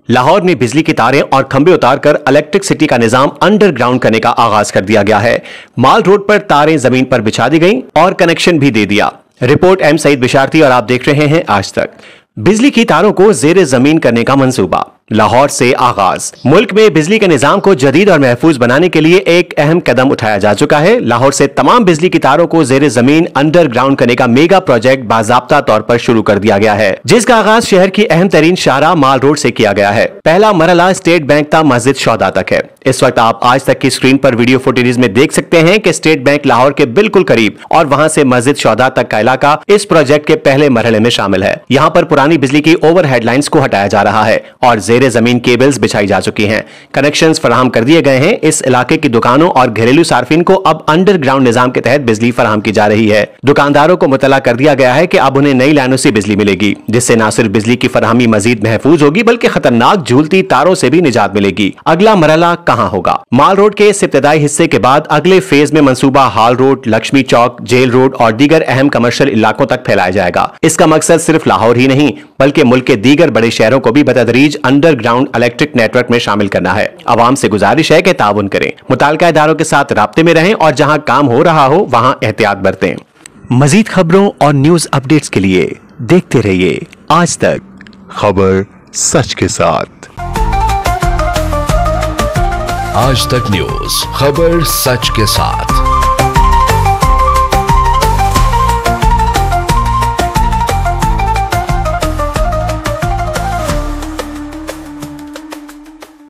लाहौर में बिजली की तारें और खंभे उतारकर इलेक्ट्रिसिटी का निजाम अंडरग्राउंड करने का आगाज कर दिया गया है। माल रोड पर तारें जमीन पर बिछा दी गईं और कनेक्शन भी दे दिया। रिपोर्ट एम सईद बिशारती और आप देख रहे हैं आज तक। बिजली की तारों को जेर जमीन करने का मंसूबा, लाहौर से आगाज। मुल्क में बिजली के निजाम को जदीद और महफूज बनाने के लिए एक अहम कदम उठाया जा चुका है। लाहौर से तमाम बिजली की तारों को जेर जमीन अंडरग्राउंड करने का मेगा प्रोजेक्ट बाज़ाब्ता तौर पर शुरू कर दिया गया है, जिसका आगाज शहर की अहम तरीन शाहराह माल रोड से किया गया है। पहला मरहला स्टेट बैंक ता मस्जिद शौदा तक है। इस वक्त आप आज तक की स्क्रीन पर वीडियो फुटेज में देख सकते हैं कि स्टेट बैंक लाहौर के बिल्कुल करीब और वहां से मस्जिद शौदा तक का इलाका इस प्रोजेक्ट के पहले मरहले में शामिल है। यहाँ पर पुरानी बिजली की ओवरहेड लाइंस को हटाया जा रहा है और जेर जमीन केबल्स बिछाई जा चुकी हैं। कनेक्शंस फराहम कर दिए गए हैं। इस इलाके की दुकानों और घरेलू सार्फिन को अब अंडरग्राउंड निजाम के तहत बिजली फराहम की जा रही है। दुकानदारों को मुतला कर दिया गया है कि अब उन्हें नई लाइनों से बिजली मिलेगी, जिससे न सिर्फ बिजली की फराहमी मजीद महफूज होगी बल्कि खतरनाक झूलती तारों से भी निजात मिलेगी। अगला मरहला कहां होगा? माल रोड के इस इब्तिदाई हिस्से के बाद अगले फेज में मंसूबा हाल रोड, लक्ष्मी चौक, जेल रोड और दीगर अहम कमर्शियल इलाकों तक फैलाया जाएगा। इसका मकसद सिर्फ लाहौर ही नहीं बल्कि मुल्क के दीगर बड़े शहरों को भी बतदरीज अंडरग्राउंड इलेक्ट्रिक नेटवर्क में शामिल करना है। आवाम से गुजारिश है कि ताउन करें, मुताल्लिका इदारों के साथ राब्ते में रहें और जहां काम हो रहा हो वहां एहतियात बरतें। मजीद खबरों और न्यूज अपडेट्स के लिए देखते रहिए आज तक, खबर सच के साथ। आज तक न्यूज, खबर सच के साथ।